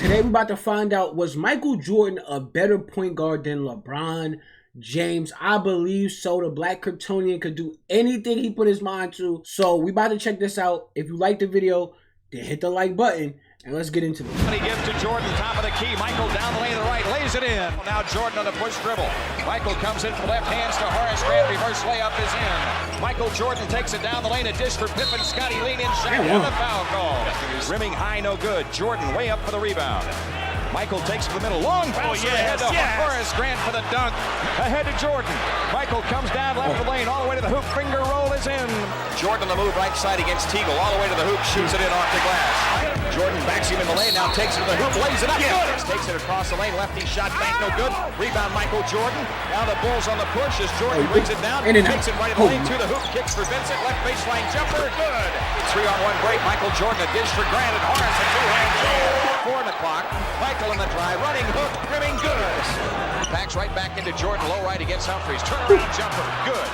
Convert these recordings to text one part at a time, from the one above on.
Today we're about to find out, was Michael Jordan a better point guard than LeBron James? I believe so. The Black Kryptonian could do anything he put his mind to. So we about to check this out. If you like the video, then hit the like button and let's get into this. He gives to Jordan, top of the key. Michael down the lane to the right, lays it in. Now Jordan on the push dribble. Michael comes in from left, hands to Horace Grant. Reverse layup is in. Michael Jordan takes it down the lane, a dish for Pippen. Scotty lean in, shot, and the foul call. Rimming high, no good. Jordan way up for the rebound. Michael takes it to the middle, long bounce ahead to Horace Grant for the dunk. Ahead to Jordan. Michael comes down left the lane, all the way to the hoop. Finger roll is in. Jordan on the move right side against Teagle, all the way to the hoop, shoots it in off the glass. Jordan backs him in the lane, now takes it to the hoop, lays it up. Takes it across the lane, lefty shot, bank no good. Rebound Michael Jordan. Now the Bulls on the push as Jordan brings it down. Takes it right in the lane to the hoop, kicks for Vincent, left baseline jumper, good. 3-on-1 break, Michael Jordan, a dish for Grant and Horace, a two-hand jam. 4 on the clock. Michael in the drive, running hook, rimming good. Backs right back into Jordan, low right against Humphries. Turnaround jumper, good.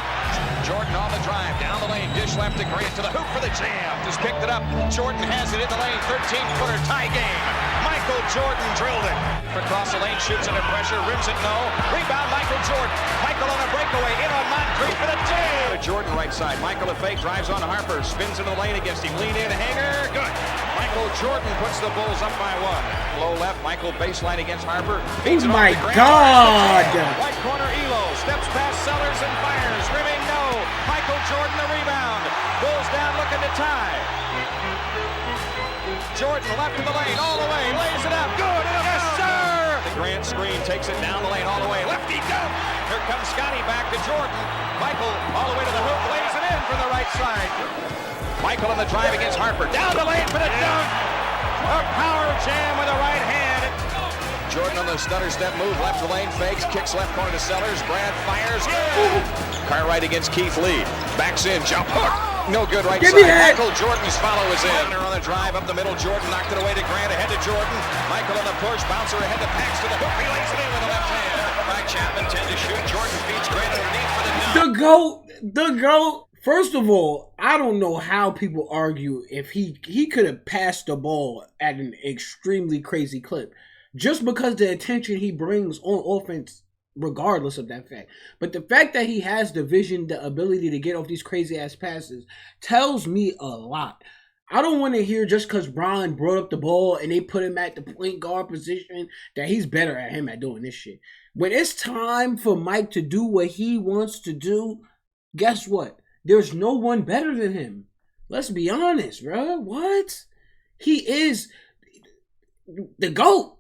Jordan on the drive, down the lane, dish left to Grant to the hoop for the jam. Just picked it up. Jordan has it in the lane, 13-footer tie game. Michael Jordan drilled it. Across the lane, shoots under pressure, rims it no. Rebound Michael Jordan. Michael on a breakaway, in on Moncrief for the jam. Jordan right side, Michael a fake, drives on to Harper, spins into the lane against him, lean in, hanger, good. Michael Jordan puts the Bulls up by 1. Low left, Michael baseline against Harper. Oh my God! Right corner, Elo steps past Sellers and fires. Rimming no. Michael Jordan the rebound. Bulls down looking to tie. Jordan left in the lane all the way. Lays it up. Good. Yes, sir. The Grant screen takes it down the lane all the way. Lefty dunk. Here comes Scotty back to Jordan. Michael all the way to the hoop. Lays it in from the right side. Michael on the drive against Harper. Down the lane for the dunk. A power jam with the right hand. Jordan on the stutter step move, left the lane, fakes, kicks left corner to Sellers. Brad fires. Cartwright against Keith Lee. Backs in, jump hook. No good right side. Michael Jordan's follow is in. On the drive up the middle, Jordan knocked it away to Grant, ahead to Jordan. Michael on the push, bouncer ahead to Paxson. The hook, he lays it in with the left hand. Back Chapman, 10 to shoot. Jordan feeds Grant underneath for the dunk. The GOAT. First of all, I don't know how people argue if he could have passed the ball at an extremely crazy clip. Just because the attention he brings on offense, regardless of that fact. But the fact that he has the vision, the ability to get off these crazy-ass passes, tells me a lot. I don't want to hear just because Bron brought up the ball and they put him at the point guard position that he's better at him at doing this shit. When it's time for Mike to do what he wants to do, guess what? There's no one better than him. Let's be honest, bro. What? He is the GOAT.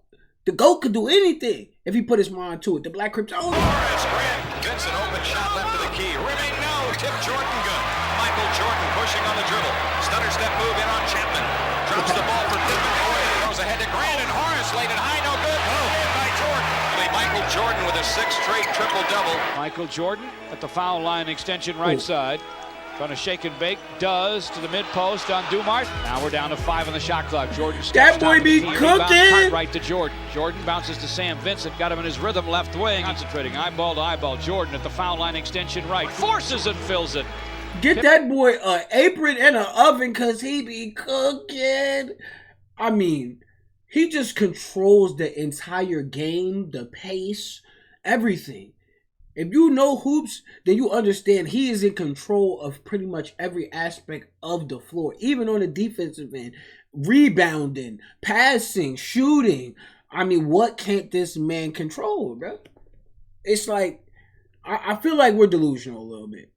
The GOAT could do anything if he put his mind to it. The Black Kryptonian. Horace Grant, Vincent open shot left to the key. Rimming no, tip Jordan good. Michael Jordan pushing on the dribble. Stutter step move in on Chapman. Drops the ball for Pippen. Goes ahead to Grant and Horace laid it high, no good. In by Jordan. Michael Jordan with a 6th straight triple-double. Michael Jordan at the foul line extension right side. Trying to shake and bake, does to the mid-post on Dumars. Now we're down to 5 on the shot clock. Jordan steps that boy be cooking. Right to Jordan. Jordan bounces to Sam Vincent, got him in his rhythm, left wing. Concentrating, eyeball to eyeball. Jordan at the foul line extension right. Forces and fills it. Get that boy an apron and an oven because he be cooking. I mean, he just controls the entire game, the pace, everything. If you know hoops, then you understand he is in control of pretty much every aspect of the floor, even on the defensive end. Rebounding, passing, shooting. I mean, what can't this man control, bro? It's like, I feel like we're delusional a little bit.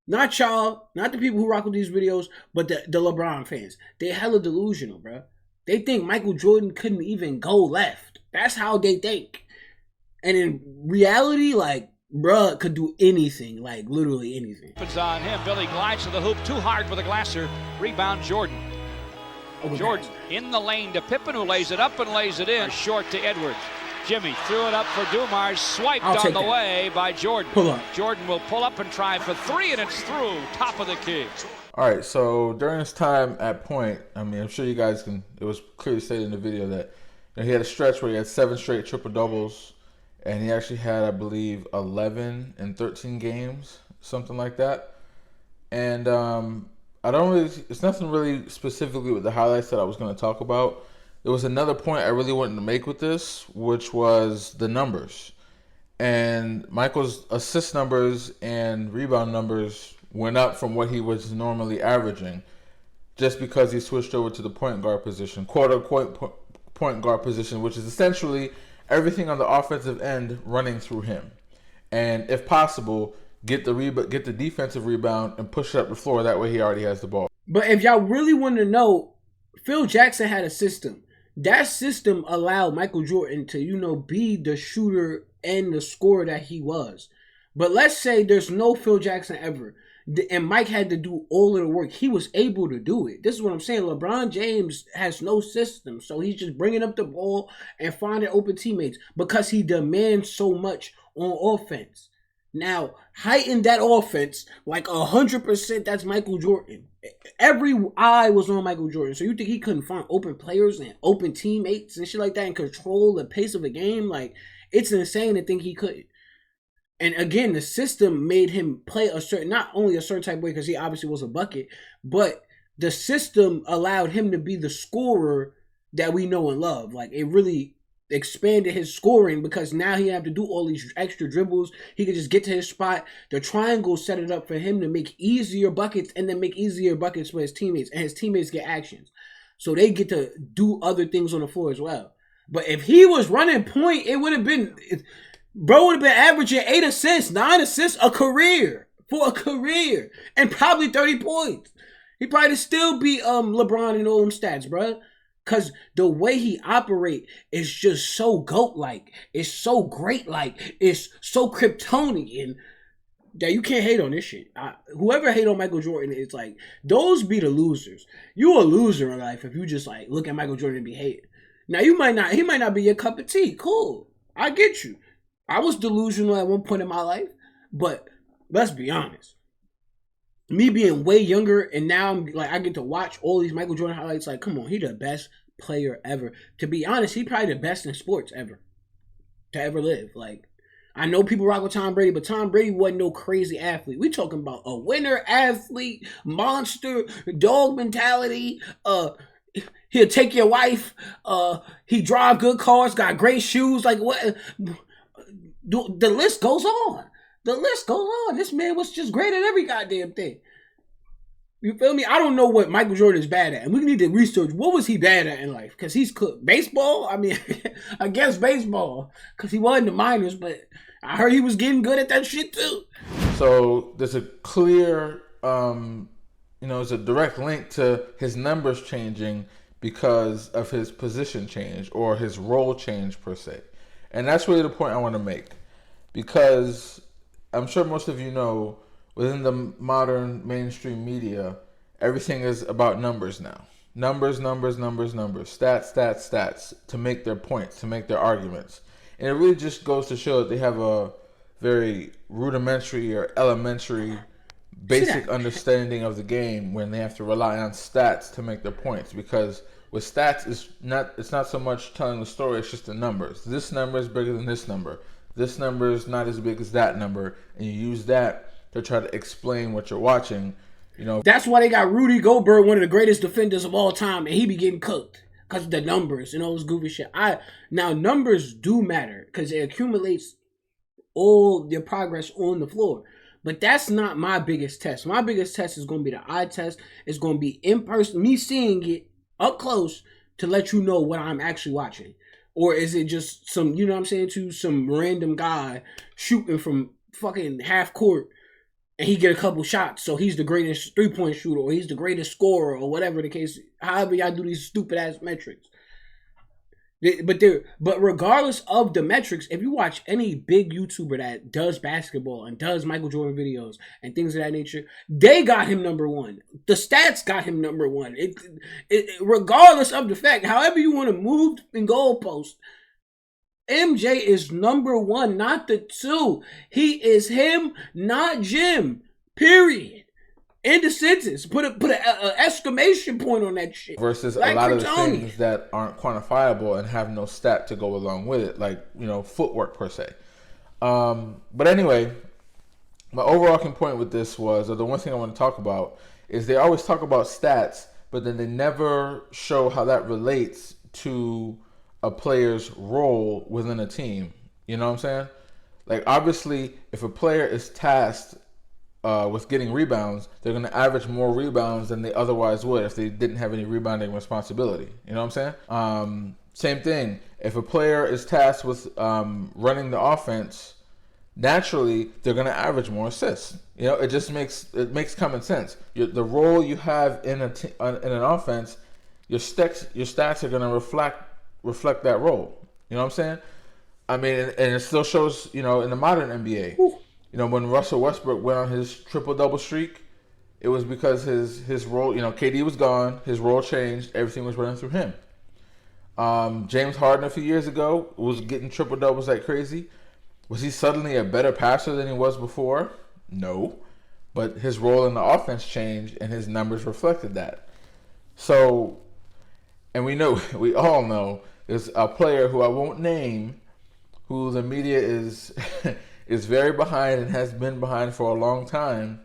Not y'all, not the people who rock with these videos, but the LeBron fans. They hella delusional, bro. They think Michael Jordan couldn't even go left. That's how they think. And in reality, like, bruh could do anything, like literally anything. It's on him. Billy glides to the hoop, too hard for the Glasser. Rebound Jordan. Jordan in the lane to Pippen, who lays it up and lays it in. Short to Edwards. Jimmy threw it up for Dumars, swiped on the way by Jordan. Pull up. Jordan will pull up and try for 3, and it's through. Top of the key. All right, so during his time at point, I mean, I'm sure you guys can, it was clearly stated in the video that he had a stretch where he had 7 straight triple-doubles. And he actually had, I believe, 11 in 13 games, something like that. And I don't really, it's nothing really specifically with the highlights that I was going to talk about. there was another point I really wanted to make with this, which was the numbers. And Michael's assist numbers and rebound numbers went up from what he was normally averaging just because he switched over to the point guard position, quote-unquote point guard position, which is essentially everything on the offensive end running through him. And if possible, get the defensive rebound and push it up the floor. That way he already has the ball. But if y'all really want to know, Phil Jackson had a system. That system allowed Michael Jordan to, be the shooter and the scorer that he was. But let's say there's no Phil Jackson ever, and Mike had to do all of the work. He was able to do it. This is what I'm saying. LeBron James has no system, so he's just bringing up the ball and finding open teammates because he demands so much on offense. Now, heighten that offense like 100%, that's Michael Jordan. Every eye was on Michael Jordan. So you think he couldn't find open players and open teammates and shit like that and control the pace of the game? Like, it's insane to think he couldn't. And again, the system made him play not only a certain type of way because he obviously was a bucket, but the system allowed him to be the scorer that we know and love. Like, it really expanded his scoring because now he didn't have to do all these extra dribbles. He could just get to his spot. The triangle set it up for him to make easier buckets and then make easier buckets for his teammates, and his teammates get actions. So they get to do other things on the floor as well. But if he was running point, it would have been, bro would have been averaging 8 assists, 9 assists a career, and probably 30 points. He probably still beat LeBron in all them stats, bro. Because the way he operate is just so GOAT-like. It's so great-like. It's so Kryptonian that you can't hate on this shit. Whoever hate on Michael Jordan, it's like, those be the losers. You a loser in life if you just like look at Michael Jordan and be hated. Now, he might not be your cup of tea. Cool. I get you. I was delusional at one point in my life. But let's be honest. Me being way younger and now I'm like, I get to watch all these Michael Jordan highlights. Like, come on, he the best player ever. To be honest, he probably the best in sports ever to ever live. Like, I know people rock with Tom Brady, but Tom Brady wasn't no crazy athlete. We talking about a winner athlete, monster, dog mentality. He'll take your wife. He drive good cars, got great shoes. Like, what? The list goes on. The list goes on. This man was just great at every goddamn thing. You feel me? I don't know what Michael Jordan is bad at. And we need to research what was he bad at in life. Because he's cooked. Baseball? I mean, I guess baseball. Because he wasn't the minors, but I heard he was getting good at that shit too. So there's a clear, there's a direct link to his numbers changing because of his position change or his role change per se. And that's really the point I want to make. Because I'm sure most of you know, within the modern mainstream media, everything is about numbers now. Numbers, stats, to make their points, to make their arguments. And it really just goes to show that they have a very rudimentary or elementary basic understanding of the game when they have to rely on stats to make their points. Because with stats, it's not so much telling the story, it's just the numbers. This number is bigger than this number. This number is not as big as that number, and you use that to try to explain what you're watching. That's why they got Rudy Gobert, one of the greatest defenders of all time, and he be getting cooked because of the numbers and all this goofy shit. Now numbers do matter because it accumulates all your progress on the floor, but that's not my biggest test. My biggest test is going to be the eye test. It's going to be in person, me seeing it up close to let you know what I'm actually watching. Or is it just some, some random guy shooting from fucking half court and he get a couple shots, so he's the greatest three-point shooter or he's the greatest scorer or whatever the case. However y'all do these stupid-ass metrics. But regardless of the metrics, if you watch any big YouTuber that does basketball and does Michael Jordan videos and things of that nature, they got him number one. The stats got him number one. Regardless of the fact, however you want to move in goalposts, MJ is number one, not the two. He is him, not Jim. Period. End of sentence. Put an exclamation point on that shit. Versus like a lot of the things that aren't quantifiable and have no stat to go along with it, like, footwork per se. But anyway, my overarching point with this was, or the one thing I want to talk about, is they always talk about stats, but then they never show how that relates to a player's role within a team. You know what I'm saying? Like, obviously, if a player is tasked with getting rebounds, they're going to average more rebounds than they otherwise would if they didn't have any rebounding responsibility. You know what I'm saying? Same thing. If a player is tasked with running the offense, naturally they're going to average more assists. You know, it just makes common sense. The role you have in an offense, your stats are going to reflect that role. You know what I'm saying? I mean, and it still shows, you know, in the modern NBA. Ooh. You know, when Russell Westbrook went on his triple-double streak, it was because his role, you know, KD was gone, his role changed, everything was running through him. James Harden a few years ago was getting triple-doubles like crazy. Was he suddenly a better passer than he was before? No. But his role in the offense changed, and his numbers reflected that. So, and we all know, there's a player who I won't name, who the media is very behind and has been behind for a long time.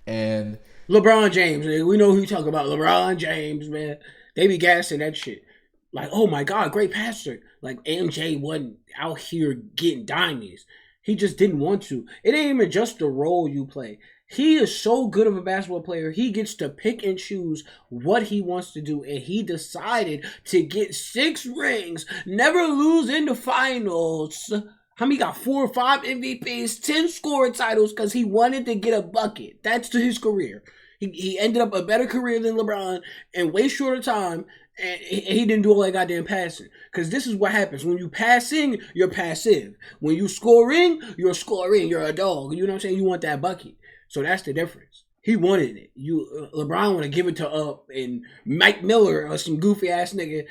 And LeBron James, man. We know who you talk about. LeBron James, man. They be gassing that shit. Like, oh my God, great passer. Like, MJ wasn't out here getting dimes. He just didn't want to. It ain't even just the role you play. He is so good of a basketball player. He gets to pick and choose what he wants to do. And he decided to get 6 rings, never lose in the finals. How many got 4 or 5 MVPs, 10 scoring titles because he wanted to get a bucket. That's to his career. He ended up a better career than LeBron in way shorter time. And he didn't do all that goddamn passing. Because this is what happens. When you passing, you're passive. When you scoring, you're scoring. You're a dog. You know what I'm saying? You want that bucket. So that's the difference. He wanted it. LeBron would have given it to and Mike Miller or some goofy ass nigga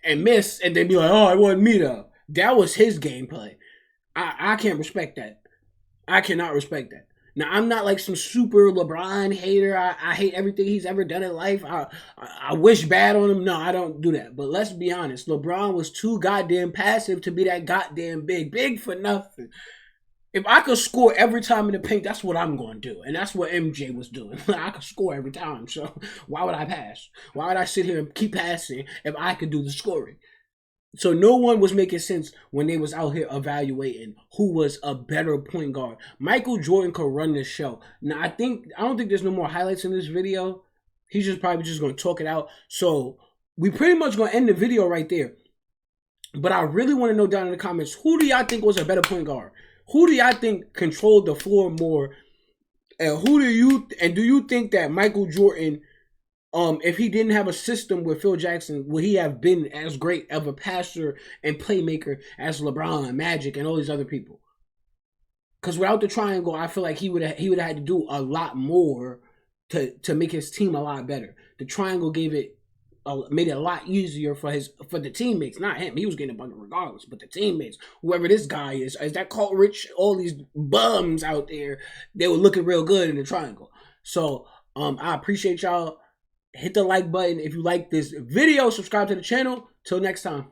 and miss and then be like, oh, it wasn't me though. That was his gameplay. I can't respect that. I cannot respect that. Now, I'm not like some super LeBron hater. I hate everything he's ever done in life. I wish bad on him. No, I don't do that. But let's be honest. LeBron was too goddamn passive to be that goddamn big. Big for nothing. If I could score every time in the paint, that's what I'm going to do. And that's what MJ was doing. I could score every time. So why would I pass? Why would I sit here and keep passing if I could do the scoring? So no one was making sense when they was out here evaluating who was a better point guard. Michael Jordan could run this show. Now, I don't think there's no more highlights in this video. He's just probably just going to talk it out. So we pretty much going to end the video right there. But I really want to know down in the comments, who do y'all think was a better point guard? Who do y'all think controlled the floor more? And do you think that Michael Jordan, if he didn't have a system with Phil Jackson, would he have been as great of a passer and playmaker as LeBron, Magic, and all these other people? Because without the triangle, I feel like he would have had to do a lot more to make his team a lot better. The triangle made it a lot easier for the teammates, not him. He was getting a bucket regardless, but the teammates, whoever this guy is that Colt Rich, all these bums out there, they were looking real good in the triangle. So I appreciate y'all. Hit the like button if you like this video. Subscribe to the channel. Till next time.